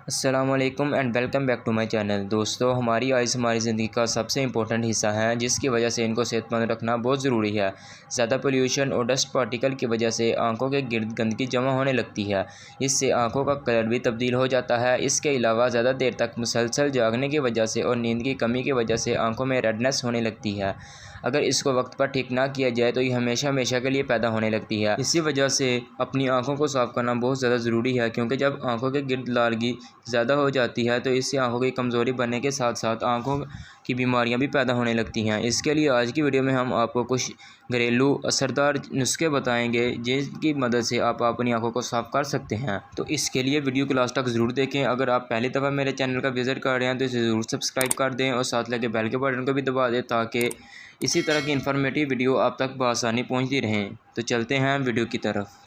अस्सलामुअलैकुम and welcome back to my channel. दोस्तों, हमारी आइज़ हमारी ज़िंदगी का सबसे इम्पोर्टेंट हिस्सा है, जिसकी वजह से इनको सेहतमंद रखना बहुत ज़रूरी है। ज़्यादा पोल्यूशन और डस्ट पार्टिकल की वजह से आंखों के गिर्द गंदगी जमा होने लगती है। इससे आंखों का कलर भी तब्दील हो जाता है। इसके अलावा ज़्यादा देर तक मुसलसल जागने की वजह से और नींद की कमी की वजह से आंखों में रेडनेस होने लगती है। अगर इसको वक्त पर ठीक ना किया जाए तो ये हमेशा हमेशा के लिए पैदा होने लगती है। इसी वजह से अपनी आंखों को साफ़ करना बहुत ज़्यादा ज़रूरी है, क्योंकि जब आंखों के गिर्द लालगी ज़्यादा हो जाती है तो इससे आंखों की कमज़ोरी बनने के साथ साथ आंखों की बीमारियां भी पैदा होने लगती हैं। इसके लिए आज की वीडियो में हम आपको कुछ घरेलू असरदार नुस्खे बताएंगे, जिनकी मदद से आप अपनी आंखों को साफ़ कर सकते हैं। तो इसके लिए वीडियो को लास्ट तक ज़रूर देखें। अगर आप पहली दफ़ा मेरे चैनल का विज़िट कर रहे हैं तो इसे ज़रूर सब्सक्राइब कर दें और साथ लगे बेल के बटन को भी दबा दें, ताकि इसी तरह की इन्फॉर्मेटिव वीडियो आप तक बआसानी पहुँचती रहें। तो चलते हैं वीडियो की तरफ।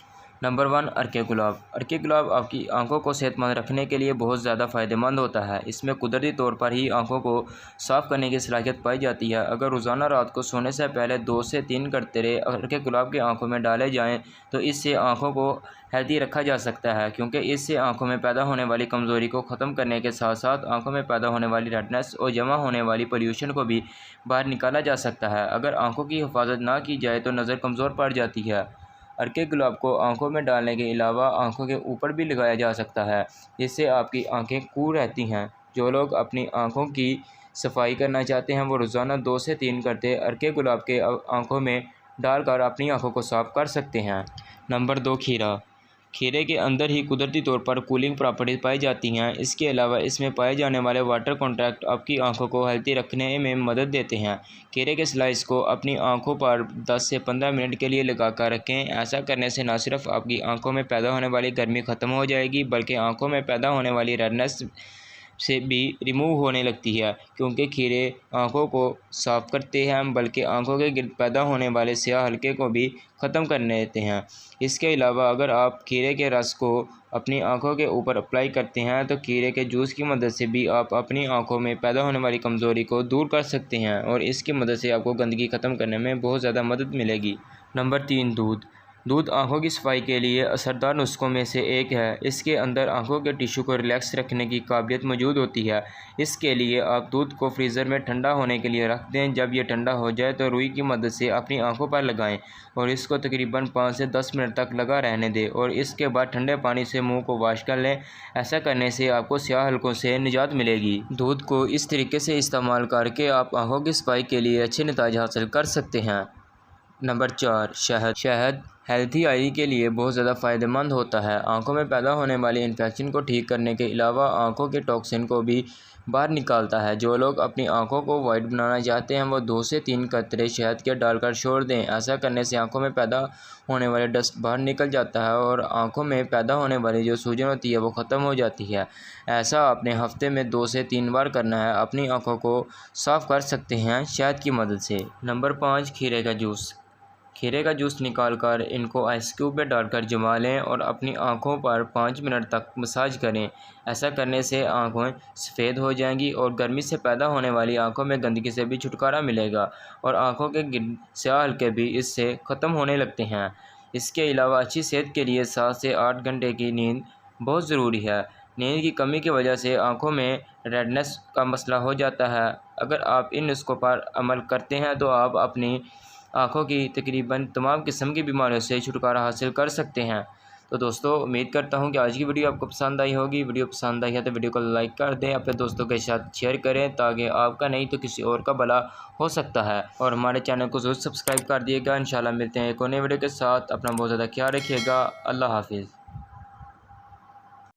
नंबर 1, अर्के गुलाब। अर्के गुलाब आपकी आंखों को सेहतमंद रखने के लिए बहुत ज़्यादा फ़ायदेमंद होता है। इसमें कुदरती तौर पर ही आंखों को साफ़ करने की सलाहियत पाई जाती है। अगर रोज़ाना रात को सोने से पहले 2 से 3 कतरे अर्के गुलाब की आंखों में डाले जाएं तो इससे आंखों को हेल्दी रखा जा सकता है, क्योंकि इससे आंखों में पैदा होने वाली कमज़ोरी को ख़त्म करने के साथ साथ आंखों में पैदा होने वाली रेडनेस और जमा होने वाली पोल्यूशन को भी बाहर निकाला जा सकता है। अगर आंखों की हिफाजत ना की जाए तो नज़र कमज़ोर पड़ जाती है। अर्के गुलाब को आंखों में डालने के अलावा आंखों के ऊपर भी लगाया जा सकता है, जिससे आपकी आंखें कूल रहती हैं। जो लोग अपनी आंखों की सफाई करना चाहते हैं वो रोज़ाना 2 से 3 करते अर्के गुलाब के आंखों में डालकर अपनी आंखों को साफ़ कर सकते हैं। नंबर 2, खीरा। खीरे के अंदर ही कुदरती तौर पर कूलिंग प्रॉपर्टीज पाई जाती हैं। इसके अलावा इसमें पाए जाने वाले वाटर कॉन्टैक्ट आपकी आंखों को हेल्दी रखने में मदद देते हैं। खीरे के स्लाइस को अपनी आंखों पर 10 से 15 मिनट के लिए लगा कर रखें। ऐसा करने से न सिर्फ आपकी आंखों में पैदा होने वाली गर्मी ख़त्म हो जाएगी, बल्कि आंखों में पैदा होने वाली रेडनेस से भी रिमूव होने लगती है, क्योंकि खीरे आंखों को साफ़ करते हैं, बल्कि आंखों के गिर्द पैदा होने वाले स्याह हल्के को भी ख़त्म कर देते हैं। इसके अलावा अगर आप खीरे के रस को अपनी आंखों के ऊपर अप्लाई करते हैं तो खीरे के जूस की मदद से भी आप अपनी आंखों में पैदा होने वाली कमज़ोरी को दूर कर सकते हैं, और इसकी मदद से आपको गंदगी ख़त्म करने में बहुत ज़्यादा मदद मिलेगी। नंबर 3, दूध। दूध आंखों की सफाई के लिए असरदार नुस्खों में से एक है। इसके अंदर आंखों के टिश्यू को रिलैक्स रखने की काबिलियत मौजूद होती है। इसके लिए आप दूध को फ्रीज़र में ठंडा होने के लिए रख दें। जब यह ठंडा हो जाए तो रुई की मदद से अपनी आंखों पर लगाएं और इसको तकरीबन 5 से 10 मिनट तक लगा रहने दें, और इसके बाद ठंडे पानी से मुंह को वॉश कर लें। ऐसा करने से आपको स्याह हल्कों से निजात मिलेगी। दूध को इस तरीके से इस्तेमाल करके आप आंखों की सफाई के लिए अच्छे नतीजे हासिल कर सकते हैं। नंबर 4, शहद। शहद हेल्थी आई के लिए बहुत ज़्यादा फ़ायदेमंद होता है। आंखों में पैदा होने वाली इन्फेक्शन को ठीक करने के अलावा आंखों के टॉक्सिन को भी बाहर निकालता है। जो लोग अपनी आंखों को वाइट बनाना चाहते हैं वो 2 से 3 कतरे शहद के डालकर छोड़ दें। ऐसा करने से आंखों में पैदा होने वाले डस्ट बाहर निकल जाता है और आंखों में पैदा होने वाली जो सूजन होती है वो ख़त्म हो जाती है। ऐसा आपने हफ्ते में 2 से 3 बार करना है। अपनी आंखों को साफ़ कर सकते हैं शहद की मदद से। नंबर 5, खीरे का जूस। खीरे का जूस निकालकर इनको आइस क्यूब में डालकर जमा लें और अपनी आंखों पर 5 मिनट तक मसाज करें। ऐसा करने से आंखें सफ़ेद हो जाएंगी और गर्मी से पैदा होने वाली आंखों में गंदगी से भी छुटकारा मिलेगा, और आंखों के गिर्द स्याह हल्के भी इससे ख़त्म होने लगते हैं। इसके अलावा अच्छी सेहत के लिए 7 से 8 घंटे की नींद बहुत ज़रूरी है। नींद की कमी की वजह से आंखों में रेडनेस का मसला हो जाता है। अगर आप इन नुस्खों पर अमल करते हैं तो आप अपनी आँखों की तकरीबन तमाम किस्म की बीमारियों से छुटकारा हासिल कर सकते हैं। तो दोस्तों, उम्मीद करता हूँ कि आज की वीडियो आपको पसंद आई होगी। वीडियो पसंद आई है तो वीडियो को लाइक कर दें, अपने दोस्तों के साथ शेयर करें, ताकि आपका नहीं तो किसी और का भला हो सकता है। और हमारे चैनल को ज़रूर सब्सक्राइब कर दिएगा। इंशाल्लाह मिलते हैं एक और नई वीडियो के साथ। अपना बहुत ज़्यादा ख्याल रखिएगा। अल्लाह हाफिज़।